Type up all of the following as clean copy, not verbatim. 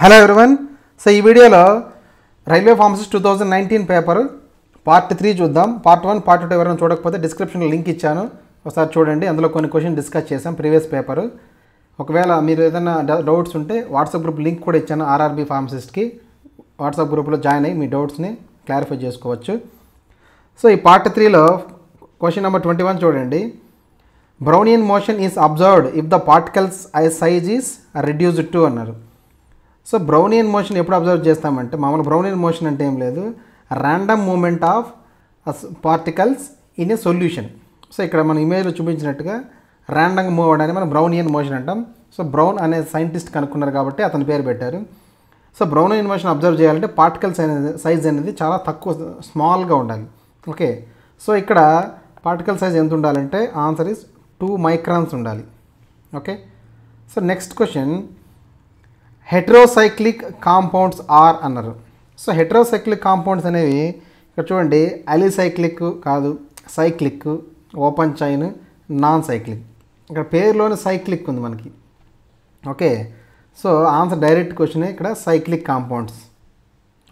Hello everyone. So ఈ వీడియోలో railway pharmacist 2019 paper part 3 చూద్దాం. పార్ట్ 1 పార్ట్ 2 ఎవరైనా చూడకపోతే డిస్క్రిప్షన్లో లింక్ ఇచ్చాను, ఒకసారి చూడండి. అందులో కొన్ని క్వశ్చన్ డిస్కస్ చేసాం ప్రీవియస్ పేపర్. ఒకవేళ మీరు ఏదైనా డౌట్స్ ఉంటే వాట్సాప్ గ్రూప్ లింక్ కూడా ఇచ్చాను ఆర్ఆర్బీ ఫార్మసిస్ట్కి. వాట్సాప్ గ్రూప్లో జాయిన్ అయ్యి మీ డౌట్స్ని క్లారిఫై చేసుకోవచ్చు. సో ఈ పార్ట్ 3లో క్వశ్చన్ నెంబర్ 21 చూడండి. Brownian motion is observed if the particles size is reduced to అన్నారు. సో బ్రౌనియన్ మోషన్ ఎప్పుడు అబ్జర్వ్ చేస్తామంటే, మామూలు బ్రౌనియన్ మోషన్ అంటే ఏం లేదు, random movement of particles in a solution. So ఇక్కడ మన ఇమేజ్లో చూపించినట్టుగా ర్యాండమ్గా మూవ్ అవడాన్ని మనం బ్రౌనియన్ మోషన్ అంటాం. సో బ్రౌన్ అనే సైంటిస్ట్ కనుక్కున్నారు కాబట్టి అతని పేరు పెట్టారు. సో బ్రౌనియన్ మోషన్ అబ్జర్వ్ చేయాలంటే పార్టికల్స్ అనేది సైజ్ అనేది చాలా తక్కువ, స్మాల్గా ఉండాలి. ఓకే, సో ఇక్కడ పార్టికల్ సైజ్ ఎంత ఉండాలంటే ఆన్సర్ ఈజ్ 2 మైక్రాన్స్ ఉండాలి. Okay, so next question, heterocyclic compounds are అన్నారు. సో హెట్రోసైక్లిక్ కాంపౌండ్స్ అనేవి ఇక్కడ చూడండి, అలిసైక్లిక్ కాదు, cyclic, open chain, non cyclic. ఇక్కడ పేరులోనే సైక్లిక్ ఉంది మనకి. Okay, so answer direct question ఇక్కడ సైక్లిక్ కాంపౌండ్స్.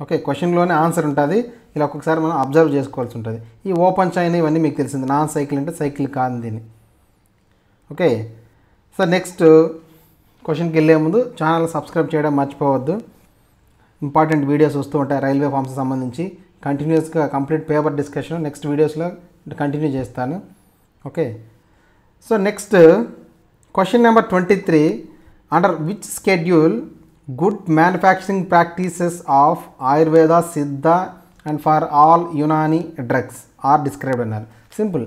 ఓకే, క్వశ్చన్లోనే ఆన్సర్ ఉంటుంది, ఇలా ఒక్కొక్కసారి మనం అబ్జర్వ్ చేసుకోవాల్సి ఉంటుంది. ఈ ఓపెన్ చైన్ ఇవన్నీ మీకు తెలిసింది, నాన్ సైకిల్ అంటే సైకిల్ కాదు దీన్ని. ఓకే, సో నెక్స్ట్ క్వశ్చన్కి వెళ్ళే ముందు ఛానల్ సబ్స్క్రైబ్ చేయడం మర్చిపోవద్దు. ఇంపార్టెంట్ వీడియోస్ వస్తూ ఉంటాయి రైల్వే ఫార్మ్స్కి సంబంధించి. కంటిన్యూస్గా కంప్లీట్ పేపర్ డిస్కషన్ నెక్స్ట్ వీడియోస్లో కంటిన్యూ చేస్తాను. Okay, so next question number 23, under which schedule good manufacturing practices of Ayurveda, Siddha and for all Unani drugs are described అన్నారు. Simple.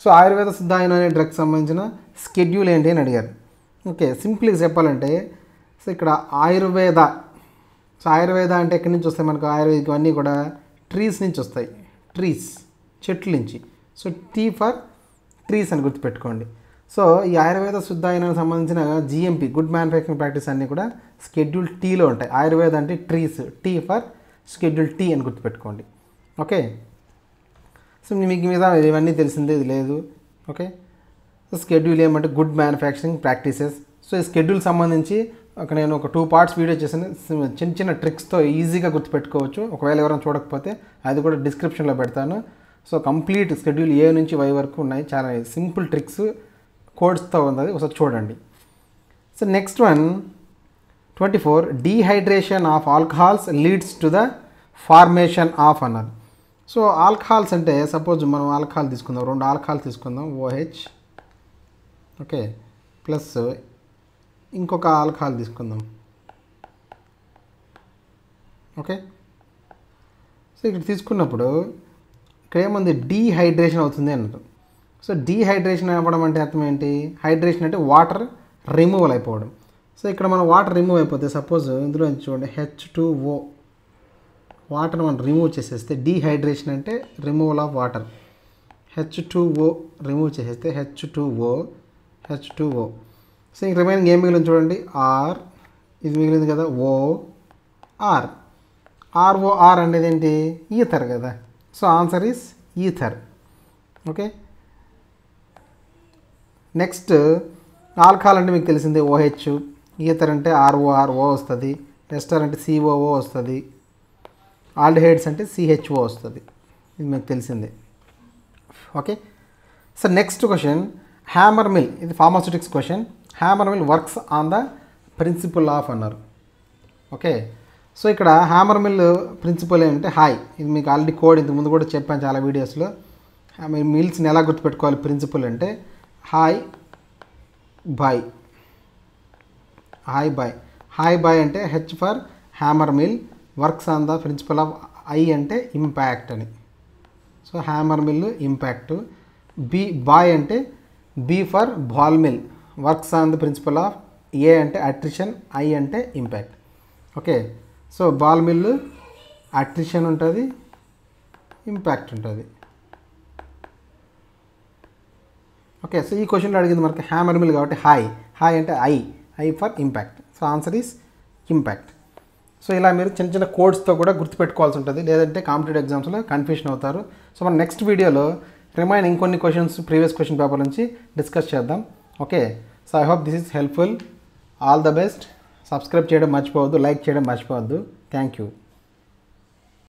So Ayurveda, Siddha, Unani drugs సంబంధించిన స్కెడ్యూల్ ఏంటి అని అడిగారు. ఓకే, సింపుల్గా చెప్పాలంటే, సో ఇక్కడ ఆయుర్వేద, సో ఆయుర్వేద అంటే ఎక్కడి నుంచి వస్తాయి మనకు, ఆయుర్వేదిక్ అన్నీ కూడా ట్రీస్ నుంచి వస్తాయి, ట్రీస్, చెట్ల నుంచి. సో టీ ఫర్ ట్రీస్ అని గుర్తుపెట్టుకోండి. సో ఈ ఆయుర్వేద, శుద్ధ యునానికి సంబంధించిన జిఎంపి, గుడ్ మ్యానుఫ్యాక్చరింగ్ ప్రాక్టీస్ అన్నీ కూడా షెడ్యూల్ టీలో ఉంటాయి. ఆయుర్వేద అంటే trees, T for schedule T అని గుర్తుపెట్టుకోండి. ఓకే, సో మీకు మీద ఇవన్నీ తెలిసిందే, ఇది లేదు. ఓకే, సో స్కెడ్యూల్ ఏమంటే గుడ్ మ్యానుఫ్యాక్చరింగ్ ప్రాక్టీసెస్. సో ఈ స్కెడ్యూల్ సంబంధించి నేను ఒక 2 పార్ట్స్ వీడియో చేశాను, చిన్న చిన్న ట్రిక్స్తో ఈజీగా గుర్తుపెట్టుకోవచ్చు. ఒకవేళ ఎవరైనా చూడకపోతే అది కూడా డిస్క్రిప్షన్లో పెడతాను. సో కంప్లీట్ స్కెడ్యూల్ ఏ నుంచి వై వరకు ఉన్నాయి, చాలా సింపుల్ ట్రిక్స్ కోడ్స్తో ఉంది, ఒకసారి చూడండి. So next one 24, dehydration of alcohols leads to the formation of అన్నారు. సో ఆల్కహాల్స్ అంటే సపోజ్ మనం ఆల్కహాల్ తీసుకుందాం, 2 ఆల్కహాల్ తీసుకుందాం, OH. ఓకే, ప్లస్ ఇంకొక ఆల్కహాల్ తీసుకుందాం. ఓకే, సో ఇక్కడ తీసుకున్నప్పుడు ఇక్కడ ఏముంది, డీహైడ్రేషన్ అవుతుంది అన్నారు. సో డీహైడ్రేషన్ అవ్వడం అంటే అర్థం ఏంటి, హైడ్రేషన్ అంటే వాటర్ రిమూవల్ అయిపోవడం. సో ఇక్కడ మనం వాటర్ రిమూవ్ అయిపోతే, సపోజ్ ఇందులో చూడండి H2O, వాటర్ మనం రిమూవ్ చేసేస్తే డీహైడ్రేషన్ అంటే removal of water. H2O remove చేసేస్తే H2O. సో ఇంక రిమైనింగ్ ఏం మిగిలింది చూడండి, ఆర్, ఇది మిగిలింది కదా, OR. ROR అనేది ఏంటి, ఈథర్ కదా. So answer is ether. Okay, next alcohol అంటే మీకు తెలిసిందే OH, ఈథర్ అంటే ROR, O వస్తుంది, ఎస్టర్ అంటే COO వస్తుంది, ఆల్డిహైడ్స్ అంటే CHO వస్తుంది, ఇది మీకు తెలిసిందే. Okay, so next question, hammer mill, ఇది pharmaceutics question. Hammer mill works on the principle of అన్నారు. ఓకే, సో ఇక్కడ హ్యామర్ మిల్ ప్రిన్సిపల్ ఏంటంటే హాయ్, ఇది మీకు ఆల్రెడీ కోడ్ ఇంతకు ముందు కూడా చెప్పాను చాలా వీడియోస్లో. మిల్స్ని ఎలా గుర్తుపెట్టుకోవాలి, ప్రిన్సిపల్ అంటే హాయ్ బాయ్. హాయ్ బాయ్ అంటే H for hammer mill, works on the principle of I అంటే ఇంపాక్ట్ అని. So hammer mill impact. Bye అంటే B for ball mill, works on the principle of A అంటే attrition, I అంటే impact. Okay, so ball mill attrition ఉంటుంది, impact ఉంటుంది. Okay, so ఈ క్వశ్చన్లో అడిగింది మనకి హ్యామర్ మిల్ కాబట్టి హాయ్ అంటే I for impact. So answer is impact. So ఇలా మీరు చిన్న చిన్న కోడ్స్తో కూడా గుర్తుపెట్టుకోవాల్సి ఉంటుంది, లేదంటే కాంపిటేటివ్ ఎగ్జామ్స్లో కన్ఫ్యూషన్ అవుతారు. సో మన నెక్స్ట్ వీడియోలో రిమైన్ ఇంకొన్ని క్వశ్చన్స్ ప్రీవియస్ క్వశ్చన్ పేపర్ నుంచి డిస్కస్ చేద్దాం. Okay, so I hope this is helpful. All the best. Subscribe చేయడం మర్చిపోవద్దు, లైక్ చేయడం మర్చిపోవద్దు. Thank you.